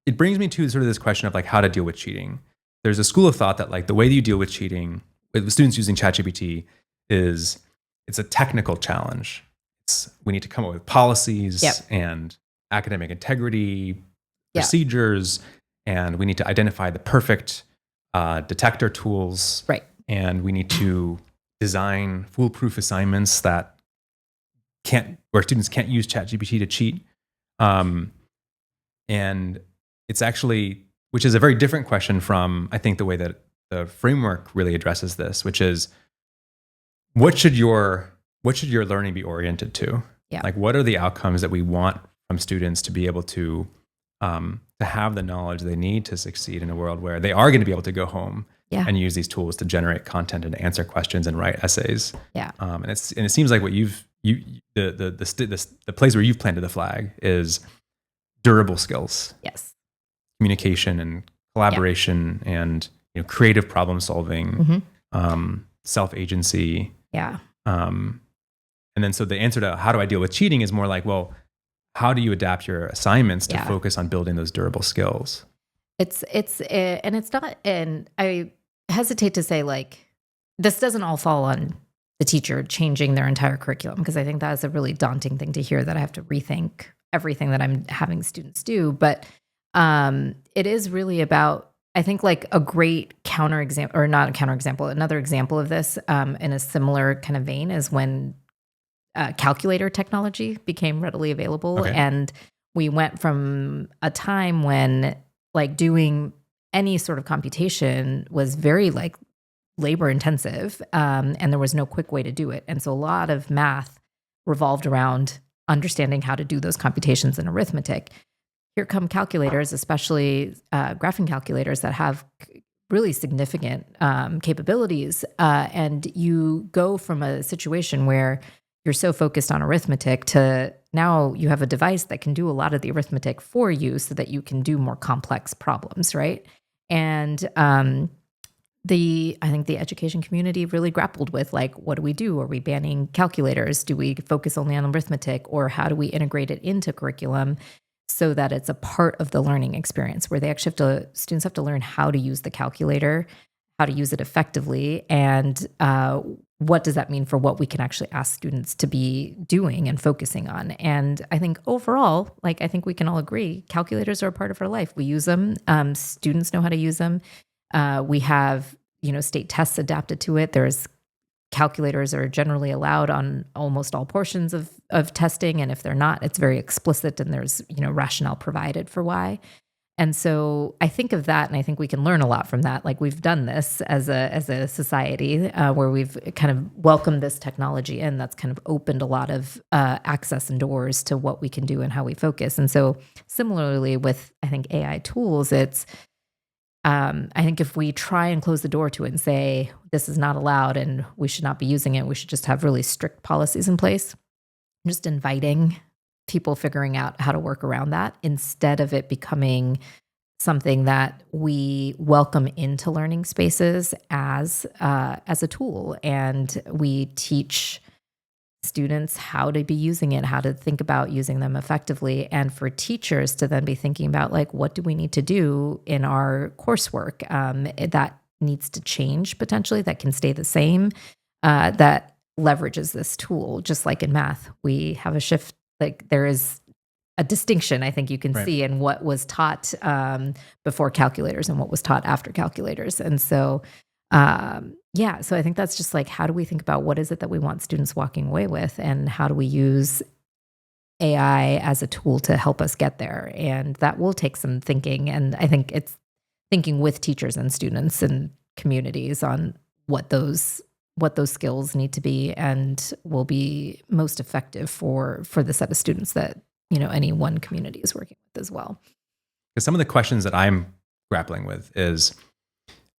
it brings me to sort of this question of like how to deal with cheating. There's a school of thought that like the way that you deal with cheating with students using ChatGPT is it's a technical challenge. We need to come up with policies and academic integrity procedures, and we need to identify the perfect detector tools. Right. And we need to design foolproof assignments where students can't use ChatGPT to cheat. And it's actually, which is a very different question from, I think, the way that the framework really addresses this, which is what should your learning be oriented to? Yeah. Like, what are the outcomes that we want from students to be able to have the knowledge they need to succeed in a world where they are going to be able to go home and use these tools to generate content and answer questions and write essays. Yeah. And it seems like what the place where you've planted the flag is durable skills. Yes. Communication and collaboration and creative problem solving, self-agency. Yeah. And then so the answer to how do I deal with cheating is more like, well, how do you adapt your assignments to focus on building those durable skills? And I hesitate to say like, this doesn't all fall on the teacher changing their entire curriculum, because I think that is a really daunting thing to hear, that I have to rethink everything that I'm having students do. But it is really about, I think, like a great counterexample, or not a counterexample, another example of this in a similar kind of vein is when calculator technology became readily available. Okay. And we went from a time when like doing any sort of computation was very like labor intensive, and there was no quick way to do it. And so a lot of math revolved around understanding how to do those computations in arithmetic. Here come calculators, especially graphing calculators that have really significant capabilities. And you go from a situation where you're so focused on arithmetic to now you have a device that can do a lot of the arithmetic for you so that you can do more complex problems, right? And I think the education community really grappled with like, what do we do? Are we banning calculators? Do we focus only on arithmetic? Or how do we integrate it into curriculum so that it's a part of the learning experience where they actually students have to learn how to use the calculator, how to use it effectively, and what does that mean for what we can actually ask students to be doing and focusing on. And I think overall, like, I think we can all agree, calculators are a part of our life. We use them. Students know how to use them. We have, state tests adapted to it. Calculators are generally allowed on almost all portions of testing. And if they're not, it's very explicit and there's, rationale provided for why. And so I think of that, and I think we can learn a lot from that. Like, we've done this as a society where we've kind of welcomed this technology in. That's kind of opened a lot of access and doors to what we can do and how we focus. And so similarly with, I think, AI tools, it's, I think if we try and close the door to it and say, this is not allowed and we should not be using it, we should just have really strict policies in place, just inviting people figuring out how to work around that instead of it becoming something that we welcome into learning spaces as a tool. And we teach students how to be using it, how to think about using them effectively, and for teachers to then be thinking about like, what do we need to do in our coursework that needs to change potentially, that can stay the same, that leverages this tool. Just like in math, we have a shift. Like, there is a distinction, I think you can see in what was taught before calculators and what was taught after calculators. And so, so I think that's just like, how do we think about what is it that we want students walking away with, and how do we use AI as a tool to help us get there? And that will take some thinking. And I think it's thinking with teachers and students and communities on what those skills need to be and will be most effective for the set of students that, any one community is working with as well. Because some of the questions that I'm grappling with is,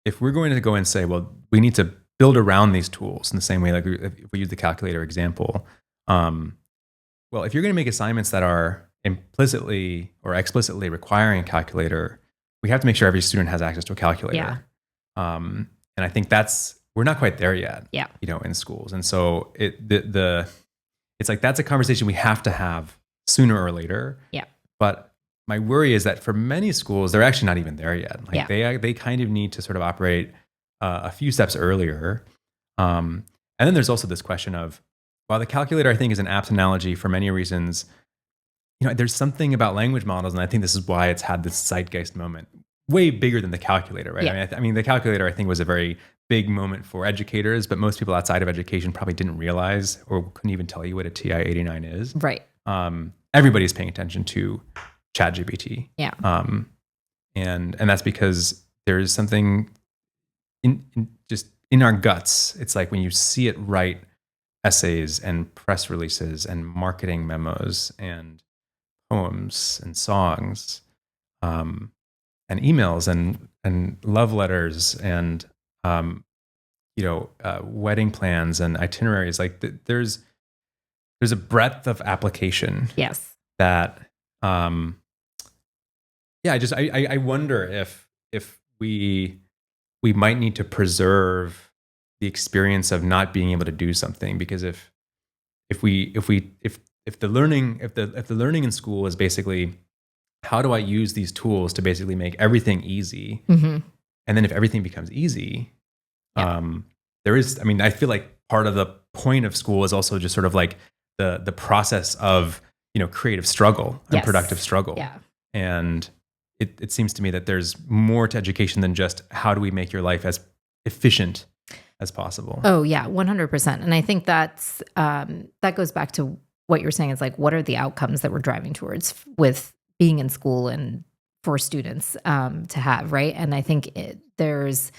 if we're going to go and say, well, we need to build around these tools in the same way, like if we use the calculator example, well, if you're going to make assignments that are implicitly or explicitly requiring a calculator, we have to make sure every student has access to a calculator. Yeah. And I think we're not quite there yet, in schools. And so it's like, that's a conversation we have to have sooner or later. Yeah. But my worry is that for many schools, they're actually not even there yet. Like Yeah. they kind of need to sort of operate a few steps earlier. And then there's also this question of, while the calculator I think is an apt analogy for many reasons, there's something about language models, and I think this is why it's had this zeitgeist moment, way bigger than the calculator, right? Yeah. I mean, the calculator I think was a very big moment for educators, but most people outside of education probably didn't realize or couldn't even tell you what a TI-89 is. Right. Everybody's paying attention to ChatGPT. Yeah. And that's because there's something just in our guts. It's like when you see it write essays and press releases and marketing memos and poems and songs, and emails and love letters and wedding plans and itineraries. Like there's a breadth of application. Yes. That I wonder if we might need to preserve the experience of not being able to do something, because if the learning in school is basically, how do I use these tools to basically make everything easy? Mm-hmm. And then if everything becomes easy, Yeah. I feel like part of the point of school is also just sort of like the process of, creative struggle and Yes. productive struggle. Yeah. And it seems to me that there's more to education than just how do we make your life as efficient as possible. Oh yeah, 100%. And I think that's that goes back to what you're saying. Is like, what are the outcomes that we're driving towards with being in school and for students to have, right? And I think there's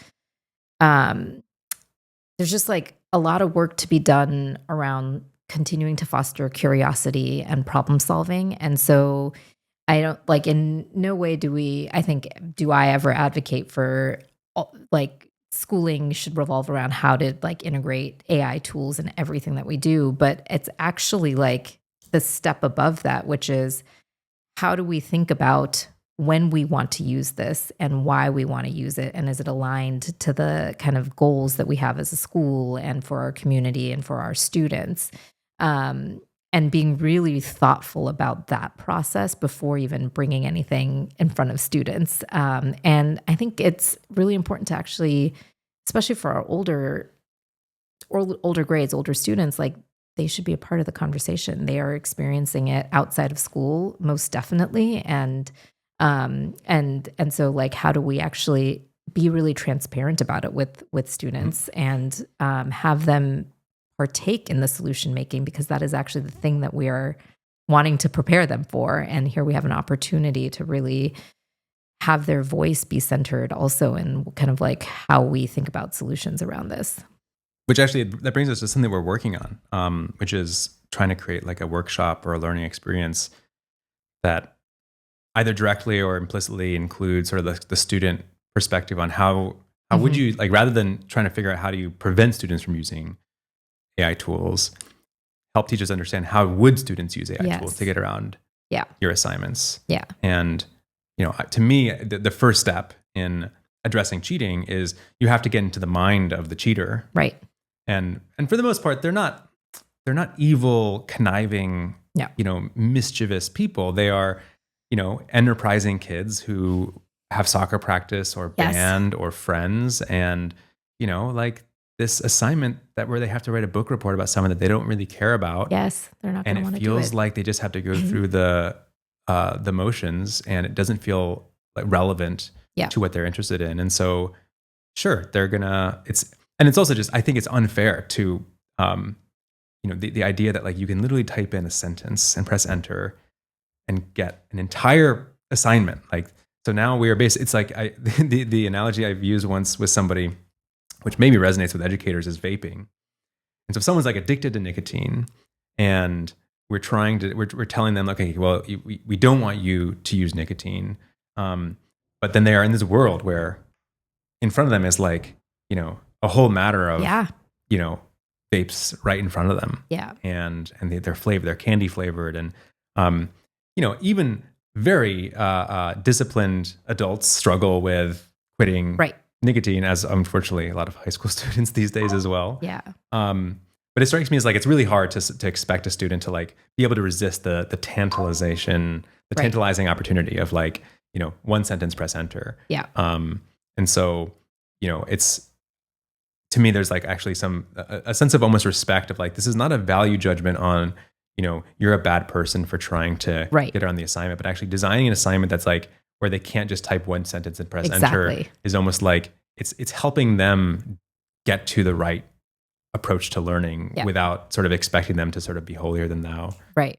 just like a lot of work to be done around continuing to foster curiosity and problem solving. And so I don't like, in no way do I ever advocate for like schooling should revolve around how to like integrate AI tools in everything that we do. But it's actually like the step above that, which is, how do we think about when we want to use this and why we want to use it? And is it aligned to the kind of goals that we have as a school and for our community and for our students? And being really thoughtful about that process before even bringing anything in front of students. And I think it's really important to actually, especially for our older grades, older students, like they should be a part of the conversation. They are experiencing it outside of school, most definitely. And so like, how do we actually be really transparent about it with students and have them partake in the solution making, because that is actually the thing that we are wanting to prepare them for. And here we have an opportunity to really have their voice be centered also in kind of like how we think about solutions around this. Which actually, that brings us to something we're working on, which is trying to create like a workshop or a learning experience that either directly or implicitly includes sort of the student perspective on how would you, like, rather than trying to figure out how do you prevent students from using AI tools, help teachers understand how would students use AI tools to get around your assignments. Yeah. And, to me, the first step in addressing cheating is you have to get into the mind of the cheater. Right. And for the most part, they're not evil, conniving, mischievous people. They are, enterprising kids who have soccer practice or band or friends, and, like this assignment where they have to write a book report about someone that they don't really care about. Yes, they're not going to want to do it. And it feels like they just have to go through the motions, and it doesn't feel like relevant to what they're interested in. And so, sure, they're gonna. It's also just, I think it's unfair to, the idea that like you can literally type in a sentence and press enter and get an entire assignment. Like, so now we are it's like the analogy I've used once with somebody, which maybe resonates with educators, is vaping. And so if someone's like addicted to nicotine, and we're telling them, okay, well, we don't want you to use nicotine. But then they are in this world where in front of them is like, a whole matter of, vapes right in front of them. Yeah. And they're flavored, they're candy flavored. And, even very disciplined adults struggle with quitting nicotine, as unfortunately a lot of high school students these days as well. Yeah. But it strikes me as like it's really hard to expect a student to like be able to resist the tantalization the Right. tantalizing opportunity of like, one sentence, press enter. Yeah. And so, it's, to me, there's like actually a sense of almost respect of like, this is not a value judgment on, you're a bad person for trying to Right. get around the assignment, but actually designing an assignment that's like, where they can't just type one sentence and press enter Exactly. is almost like, it's helping them get to the right approach to learning Yeah. without sort of expecting them to sort of be holier than thou. Right.